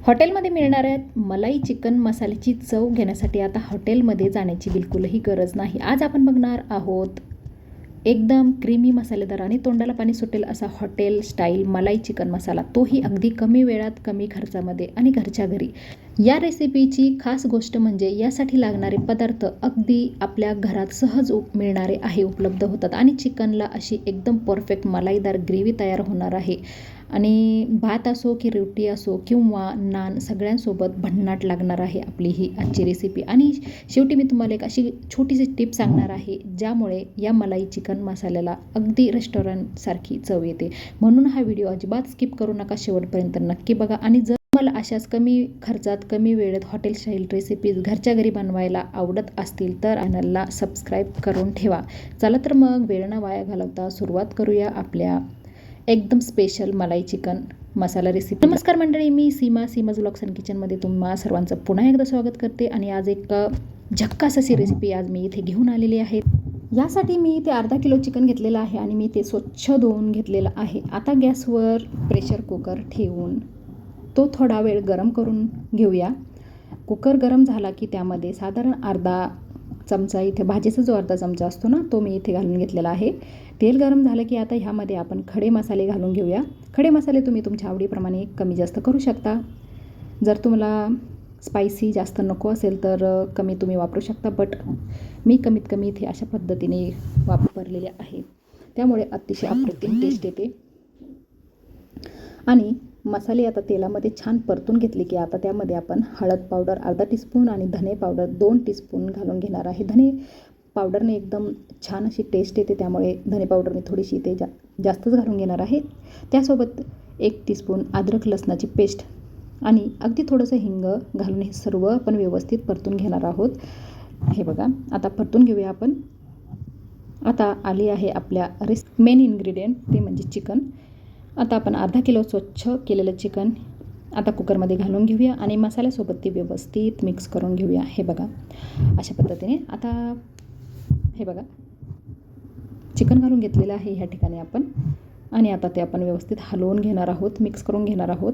हॉटेलमध्ये मिळणाऱ्या मलाई चिकन मसाल्याची चव घेण्यासाठी आता हॉटेलमध्ये जाण्याची बिलकुलही गरज नाही. आज आपण बघणार आहोत एकदम क्रीमी मसालेदार आणि तोंडाला पाणी सुटेल असा हॉटेल स्टाईल मलाई चिकन मसाला, तोही अगदी कमी वेळात कमी खर्चामध्ये आणि घरच्या घरी. या रेसिपीची खास गोष्ट म्हणजे यासाठी लागणारे पदार्थ अगदी आपल्या घरात सहज मिळणारे आहे, उपलब्ध होतात आणि चिकनला अशी एकदम परफेक्ट मलाईदार ग्रेव्ही तयार होणार आहे. आणि भात असो की रोटी असो किंवा नान सगळ्यांसोबत भन्नाट लागणार आहे आपली ही आजची रेसिपी. आणि शेवटी मी तुम्हाला एक अशी छोटीशी टिप सांगणार आहे ज्यामुळे या मलाई चिकन मसाल्याला अगदी रेस्टॉरंटसारखी चव येते. म्हणून हा व्हिडिओ अजिबात स्किप करू नका, शेवटपर्यंत नक्की बघा. आणि जर तुम्हाला अशाच कमी खर्चात कमी वेळेत हॉटेल स्टाईल रेसिपीज घरच्या घरी बनवायला आवडत असतील तर चॅनलला सबस्क्राईब करून ठेवा. चला तर मग वेळ न वाया घालवता सुरुवात करूया आपल्या एकदम स्पेशल मलाई चिकन मसाला रेसिपी. नमस्कार मंडळी, मी सीमाज व्लॉग्स अँड किचनमध्ये तुम्हा सर्वांचं पुन्हा एकदा स्वागत करते. आणि आज एक झक्कास अशी रेसिपी आज मी इथे घेऊन आलेली आहे. यासाठी मी इथे अर्धा किलो चिकन घेतलेलं आहे आणि मी ते स्वच्छ धुवून घेतलेलं आहे. आता गॅसवर प्रेशर कुकर ठेवून तो थोडा वेळ गरम करून घेऊया. कुकर गरम झाला की त्यामध्ये साधारण अर्धा चमचा, इथे भाजीचा जो अर्धा चमचा असतो ना तो मी इथे घालून घेतलेला आहे. तेल गरम झालं की आता ह्यामध्ये आपण खडे मसाले घालून घेऊया. खडे मसाले तुम्ही तुमच्या आवडीप्रमाणे कमी जास्त करू शकता. जर तुम्हाला स्पायसी जास्त नको असेल तर कमी तुम्ही वापरू शकता, बट मी कमीत कमी इथे अशा पद्धतीने वापरलेले आहे, त्यामुळे अतिशय अप्रतिम टेस्ट येते. आणि मसाले आता तेलामध्ये छान परतून घेतले की आता त्यामध्ये आपण हळद पावडर अर्धा टीस्पून आणि धने पावडर 2 टीस्पून घालून घेणार आहे. धने पावडरने एकदम छान अशी टेस्ट येते, त्यामुळे धने पावडर मी थोडीशी इथे जास्तच घालून घेणार आहे. त्यासोबत 1 टीस्पून अद्रक लसणाची पेस्ट आणि अगदी थोडंसं हिंग घालून हे सर्व आपण व्यवस्थित परतून घेणार आहोत. हे बघा, आता परतून घेऊया आपण. आता आली आहे आपल्या मेन इन्ग्रेडियंट, ते म्हणजे चिकन. आता आपण अर्धा किलो स्वच्छ केलेलं चिकन आता कुकरमध्ये घालून घेऊया आणि मसाल्यासोबत ते व्यवस्थित मिक्स करून घेऊया. हे बघा, अशा पद्धतीने आता हे बघा चिकन घालून घेतलेलं आहे ह्या ठिकाणी आपण. आणि आता ते आपण व्यवस्थित हलवून घेणार आहोत, मिक्स करून घेणार आहोत.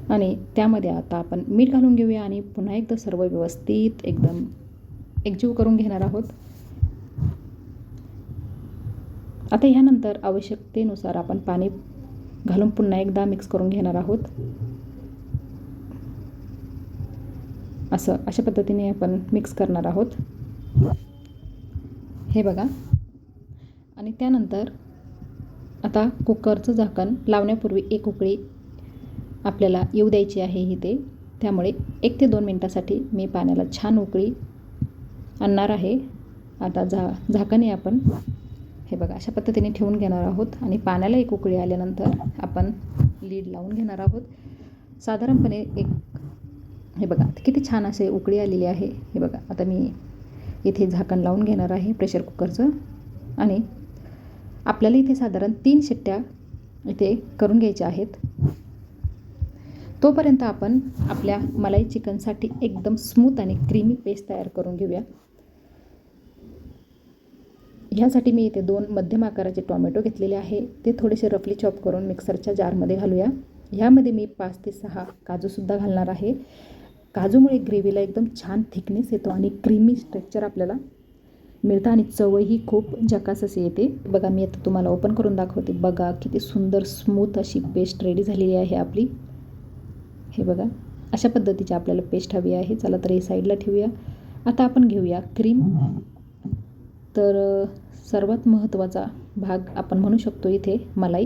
आणि त्यामध्ये आता आपण मीठ घालून घेऊया आणि पुन्हा एकदा सर्व व्यवस्थित एकदम एकजीव करून घेणार आहोत. आता ह्यानंतर आवश्यकतेनुसार आपण पाणी घालून पुन्हा एकदा मिक्स करून घेणार आहोत. अशा पद्धतीने आपण मिक्स करणार आहोत. हे बघा. आणि त्यानंतर आता कुकरचं झाकण लावण्यापूर्वी एक उकळी आपल्याला येऊ द्यायची आहे इथे, त्यामुळे 1 ते 2 मिनटासाठी मी पाण्याला छान उकळी आणणार आहे. आता झाकण आहे आपण हे बघा अशा पद्धतीने ठेवून घेणार आहोत. आणि पाण्याला एक उकळी आल्यानंतर आपण लीड लावून घेणार आहोत. साधारणपणे हे बघा किती छान असे उकळी आलेली आहे. हे बघा, आता मी इथे झाकण लावून घेणार आहे प्रेशर कुकरचं. आणि आपल्याला इथे साधारण 3 शिट्ट्या इथे करून घ्यायच्या आहेत. तोपर्यंत आपण आपल्या मलाई चिकनसाठी एकदम स्मूथ आणि क्रीमी पेस्ट तयार करून घेऊया. ह्यासाठी मी इथे 2 मध्यम आकाराचे टोमॅटो घेतलेले आहे. ते थोडेसे रफली चॉप करून मिक्सरच्या जारमध्ये घालूया. ह्यामध्ये मी 5 ते 6 काजूसुद्धा घालणार आहे. काजूमुळे ग्रेव्हीला एकदम छान थिकनेस येतो आणि क्रीमी स्ट्रक्चर आपल्याला मिळतं आणि चवही खूप झकास अशी येते. बघा, मी आता तुम्हाला ओपन करून दाखवते. बघा किती सुंदर स्मूथ अशी पेस्ट रेडी झालेली आहे आपली. हे बघा, अशा पद्धतीची आपल्याला पेस्ट हवी आहे. चला तर हे साईडला ठेवूया. आता आपण घेऊया क्रीम. तर सर्वात महत्त्वाचा भाग आपण म्हणू शकतो इथे मलाई.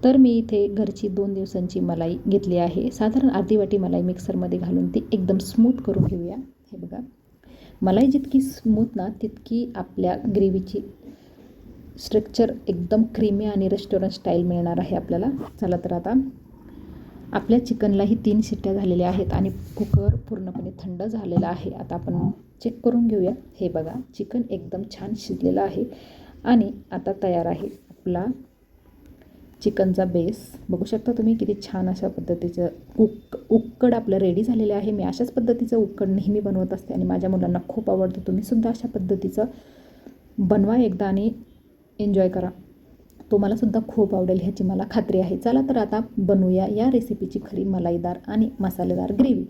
तर मी इथे घरची 2 दिवसांची मलाई घेतली आहे. साधारण अर्धी वाटी मलाई मिक्सरमध्ये घालून ती एकदम स्मूथ करून घेऊया. हे बघा, मलाई जितकी स्मूथ ना तितकी आपल्या ग्रेव्हीची स्ट्रक्चर एकदम क्रीमी आणि रेस्टॉरंट स्टाईल मिळणार आहे आपल्याला. चला तर आता आपल्या चिकनलाही 3 शिट्ट्या झालेल्या आहेत आणि कुकर पूर्णपणे थंड झालेला आहे. आता आपण चेक करून घेऊया. हे बघा, चिकन एकदम छान शिजलेलं आहे आणि आता तयार आहे आपला चिकनचा बेस. बघू शकता तुम्ही किती छान अशा पद्धतीचं उक्कड आपलं रेडी झालेलं आहे. मी अशाच पद्धतीचं उक्कड नेहमी बनवत असते आणि माझ्या मुलांना खूप आवडतं. तुम्हीसुद्धा अशा पद्धतीचं बनवा एकदा आणि एन्जॉय करा. तो मलासुद्धा खूप आवडेल ह्याची मला खात्री आहे. चला तर आता बनवूया या रेसिपीची खरी मलाईदार आणि मसालेदार ग्रेव्ही.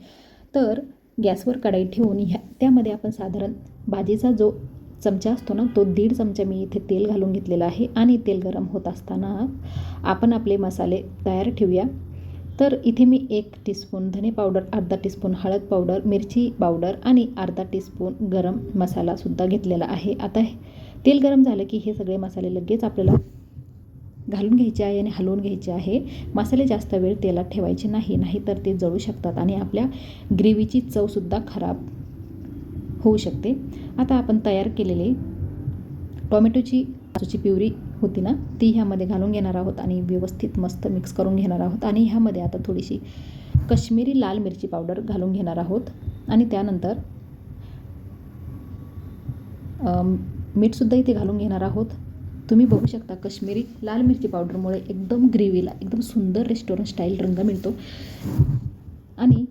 तर गॅसवर कढई ठेवून त्यामध्ये आपण साधारण भाजीचा जो चमचा असतो ना, तो 1.5 चमचा मी इथे तेल घालून घेतलेला आहे आणि तेल गरम होत असताना आपण आपले मसाले तयार ठेवूया. तर इथे मी 1 टीस्पून धने पावडर, अर्धा टीस्पून हळद पावडर, मिरची पावडर आणि अर्धा टीस्पून गरम मसालासुद्धा घेतलेला आहे. आता तेल गरम झालं की हे सगळे मसाले लगेच आपल्याला घालून घ्यायचे आहे आणि हलवून घ्यायचे आहे. मसाले जास्त वेळ तेलात ठेवायचे नाही तर ते जळू शकतात आणि आपल्या ग्रेव्हीची चवसुद्धा खराब होऊ शकते. आता आपण तयार केलेली टोमॅटोची प्युरी होती ना, ती ह्यामध्ये घालून घेणार आहोत आणि व्यवस्थित मस्त मिक्स करून घेणार आहोत. आणि ह्यामध्ये आता थोडीशी काश्मीरी लाल मिरची पावडर घालून घेणार आहोत आणि त्यानंतर मीठसुद्धा इथे घालून घेणार आहोत. तुम्ही बघू शकता काश्मीरी लाल मिरची पावडरमुळे एकदम ग्रेव्हीला एकदम सुंदर रेस्टॉरंट स्टाईल रंग मिळतो. आणि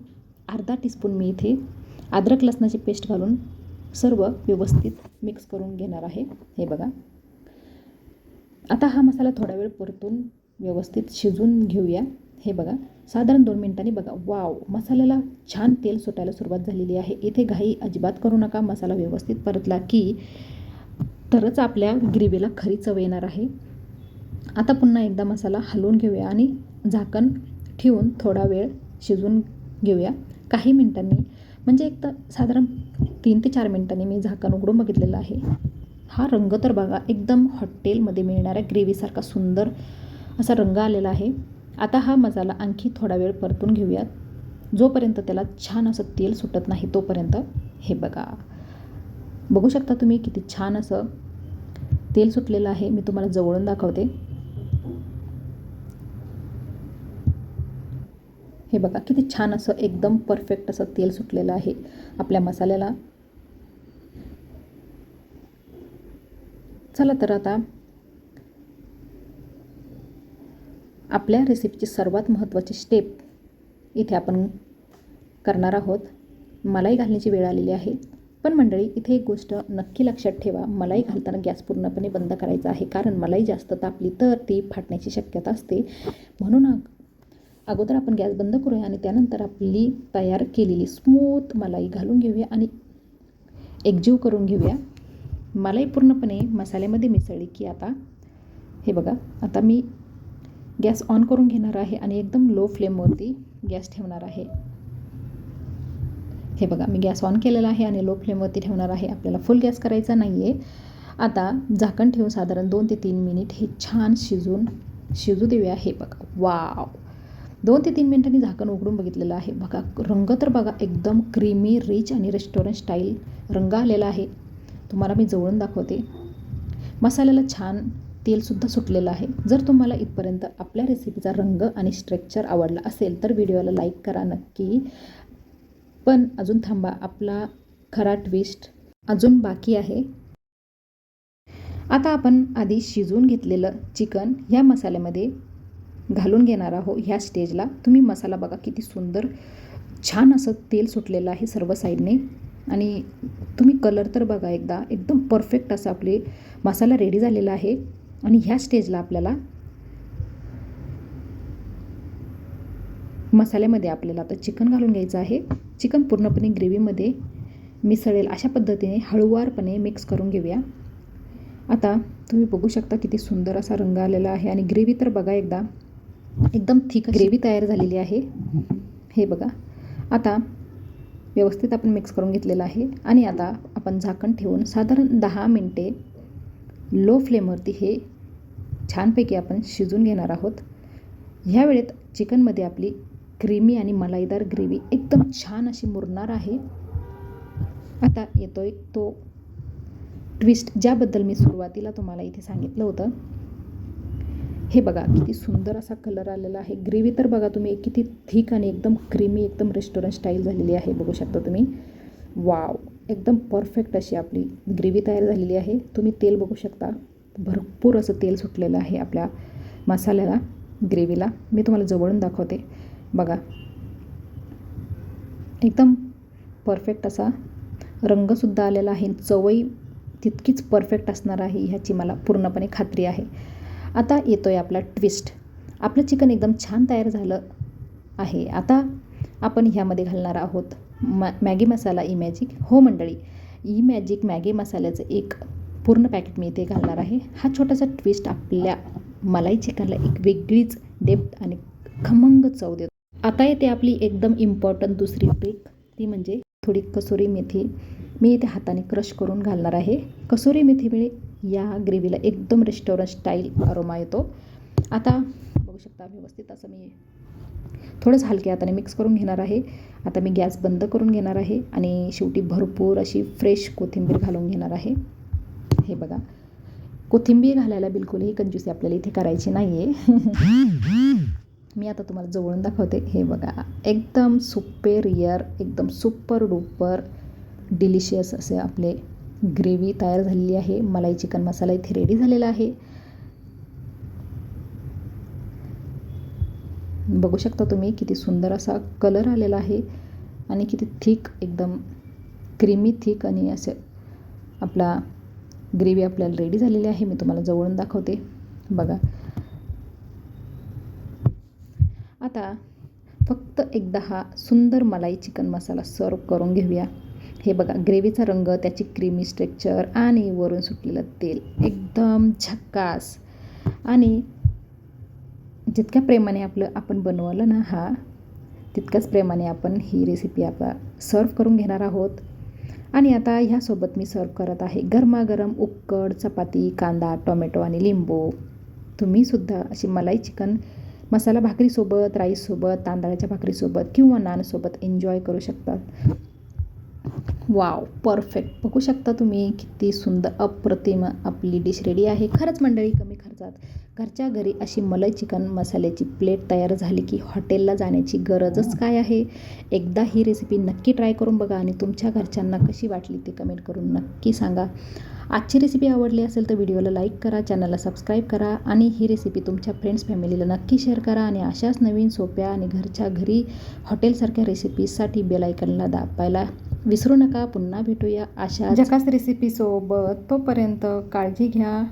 अर्धा टीस्पून मी इथे अद्रक लसणाची पेस्ट घालून सर्व व्यवस्थित मिक्स करून घेणार आहे. हे बघा, आता हा मसाला थोडा वेळ परतून व्यवस्थित शिजून घेऊया. हे बघा, साधारण 2 मिनिटांनी बघा, वाव, मसाल्याला छान तेल सुटायला सुरुवात झालेली आहे. इथे घाई अजिबात करू नका. मसाला व्यवस्थित परतला की तरच आपल्या ग्रेव्हीला खरी चव येणार आहे. आता पुन्हा एकदा मसाला हलवून घेऊया आणि झाकण ठेवून थोडा वेळ शिजवून घेऊया. काही मिनिटांनी म्हणजे एक तर साधारण 3 ते 4 मिनिटांनी मी झाकण उघडून बघितलेलं आहे. हा रंग तर बघा, एकदम हॉटेलमध्ये मिळणाऱ्या ग्रेव्हीसारखा सुंदर असा रंग आलेला आहे. आता हा मसाला आणखी थोडा वेळ परतून घेऊयात, जोपर्यंत त्याला छान असं तेल सुटत नाही तोपर्यंत. हे बघा, बघू शकता तुम्ही किती छान असं तेल सुटलेलं आहे. मी तुम्हाला जवळून दाखवते. हे बघा, किती छान असं एकदम परफेक्ट असं तेल सुटलेलं आहे आपल्या मसाल्याला. चला तर आता आपल्या रेसिपीची सर्वात महत्त्वाची स्टेप इथे आपण करणार आहोत. मलाई घालण्याची वेळ आलेली आहे. पण मंडळी, इथे एक गोष्ट नक्की लक्षात ठेवा, मलाई घालताना गॅस पूर्णपणे बंद करायचा आहे. कारण मलाई जास्त तापली तर ती फाटण्याची शक्यता असते. म्हणून अगोदर आपण गॅस बंद करूया आणि त्यानंतर आपली तयार केलेली स्मूथ मलाई घालून घेऊया आणि एकजीव करून घेऊया. मलाई पूर्णपणे मसाल्यामध्ये मिसळली की आता हे बघा, आता मी गॅस ऑन करून घेणार आहे आणि एकदम लो फ्लेमवरती गॅस ठेवणार आहे. हे बघा, मी गॅस ऑन केलेला आहे आणि लो फ्लेमवरती ठेवणार आहे. आपल्याला फुल गॅस करायचा नाही आहे. आता झाकण ठेवून साधारण 2 ते 3 मिनिट हे छान शिजू देऊया. हे बघा, वाव, 2 ते 3 मिनिटांनी झाकण उघडून बघितलेलं आहे. बघा, रंग तर बघा, एकदम क्रीमी, रिच आणि रेस्टॉरंट स्टाईल रंग आलेला आहे. तुम्हाला मी जवळून दाखवते. मसाल्याला छान तेलसुद्धा सुटलेलं आहे. जर तुम्हाला इथपर्यंत आपल्या रेसिपीचा रंग आणि स्ट्रक्चर आवडला असेल तर व्हिडिओला लाईक करा नक्की. पण अजून थांबा, आपला खरा ट्विस्ट अजून बाकी आहे. आता आपण आधी शिजवून घेतलेलं चिकन ह्या मसाल्यामध्ये घालून घेणार आहोत. ह्या स्टेजला तुम्ही मसाला बघा, किती सुंदर छान असं तेल सुटलेलं आहे सर्व साईडने. आणि तुम्ही कलर तर बघा एकदा, एकदम परफेक्ट असं आपले मसाला रेडी झालेला आहे. आणि ह्या स्टेजला आपल्याला मसाल्यामध्ये आपल्याला आता चिकन घालून घ्यायचं आहे. चिकन पूर्णपणे ग्रेव्हीमध्ये मिसळेल अशा पद्धतीने हळूवारपणे मिक्स करून घेऊया. आता तुम्ही बघू शकता किती सुंदर असा रंग आलेला आहे. आणि ग्रेव्ही तर बघा एकदा, एकदम थिक ग्रेव्ही तयार झालेली आहे. हे बघा, आता व्यवस्थित आपण मिक्स करून घेतलेलं आहे. आणि आता आपण झाकण ठेवून साधारण 10 मिनिटे लो फ्लेमवरती हे छानपैकी आपण शिजून घेणार आहोत. ह्या वेळेत चिकनमध्ये आपली क्रीमी आणि मलाईदार ग्रेव्ही एकदम छान अशी मुरणार आहे. आता येतोय तो ट्विस्ट, ज्याबद्दल मी सुरुवातीला तुम्हाला इथे सांगितलं होतं. हे बघा, किती सुंदर असा कलर आलेला आहे. ग्रेव्ही तर बघा तुम्ही, किती थिक आणि एकदम क्रीमी, एकदम रेस्टॉरंट स्टाईल झालेली आहे. बघू शकता तुम्ही, वाव, एकदम परफेक्ट अशी आपली ग्रेव्ही तयार झालेली आहे. तुम्ही तेल बघू शकता, भरपूर असं तेल सुटलेलं आहे आपल्या मसाल्याला, ग्रेव्हीला. मी तुम्हाला जवळून दाखवते. बघा, एकदम परफेक्ट असा रंगसुद्धा आलेला आहे. चवही तितकीच परफेक्ट असणार आहे ह्याची मला पूर्णपणे खात्री आहे. आता येतो आहे आपला ट्विस्ट. आपलं चिकन एकदम छान तयार झालं आहे. आता आपण ह्यामध्ये घालणार आहोत मॅगी मसाला इमॅजिक. हो मंडळी, इमॅजिक मॅगी मसाल्याचं एक पूर्ण पॅकेट मी इथे घालणार आहे. हा छोटासा ट्विस्ट आपल्या मलाई चिकनला एक वेगळीच डेप्थ आणि खमंग चव देतो. आता येते आपली एकदम इम्पॉर्टंट दुसरी ट्रिक, ती म्हणजे थोडी कसुरी मेथी मी इथे हाताने क्रश करून घालणार आहे. कसुरी मेथीमुळे या ग्रेव्हीला एकदम रेस्टॉरंट स्टाईल अरोमा येतो. आता बघू शकता व्यवस्थित असं मी थोडंच हलक्या हाताने मिक्स करून घेणार आहे. आता मी गॅस बंद करून घेणार आहे आणि शेवटी भरपूर अशी फ्रेश कोथिंबीर घालून घेणार आहे. हे बघा, कोथिंबीर घालायला बिलकुलही कंजूसी आपल्याला इथे करायची नाही आहे. मी आता तुम्हाला जवळून दाखवते. हे बघा, एकदम सुपेरियर, एकदम सुपर डुपर डिलिशियस असे आपले ग्रेव्ही तयार झालेली आहे. मलाई चिकन मसाला इथे रेडी झालेला आहे. बघू शकता तुम्ही किती सुंदर असा कलर आलेला आहे आणि किती थिक, एकदम क्रीमी थिक आणि असं आपला ग्रेव्ही आपल्याला रेडी झालेली आहे. मी तुम्हाला जवळून दाखवते. बघा, आता फक्त एकदा हा सुंदर मलाई चिकन मसाला सर्व करून घेऊया. हे बघा, ग्रेव्हीचा रंग, त्याची क्रीमी स्ट्रक्चर आणि वरून सुटलेलं तेल एकदम झक्कास. आणि जितक्या प्रेमाने आपण बनवलं ना तितक्याच प्रेमाने आपण ही रेसिपी आता सर्व करून घेणार आहोत. आणि आता ह्यासोबत मी सर्व करत आहे गरमागरम उक्कड चपाती, कांदा, टोमॅटो आणि लिंबू. तुम्हीसुद्धा अशी मलाई चिकन मसाला भाकरीसोबत, राईससोबत, तांदळाच्या भाकरीसोबत किंवा नानसोबत एन्जॉय करू शकता. Wow, perfect. बघू शकता तुम्ही किती सुंदर अप्रतिम आपली डिश रेडी आहे. खरंच मंडळी, कमी खर्चात घरच्या घरी अशी मलाई चिकन मसाल्याची प्लेट तयार झाली की हॉटेलला जाण्याची गरजच काय आहे. एकदा ही रेसिपी नक्की ट्राय करून बघा आणि तुमच्या घरच्यांना कशी वाटली ते कमेंट करून नक्की सांगा. आजची रेसिपी आवडली असेल तर व्हिडिओला लाईक करा, चॅनलला सबस्क्राईब करा आणि ही रेसिपी तुमच्या फ्रेंड्स फॅमिलीला नक्की शेअर करा. आणि अशाच नवीन सोप्या आणि घरच्या घरी हॉटेलसारख्या रेसिपीजसाठी बेल आयकॉनला दाबायला विसरू नका. पुन्हा भेटूया अशा झकास रेसिपीसोबत. तोपर्यंत काळजी घ्या.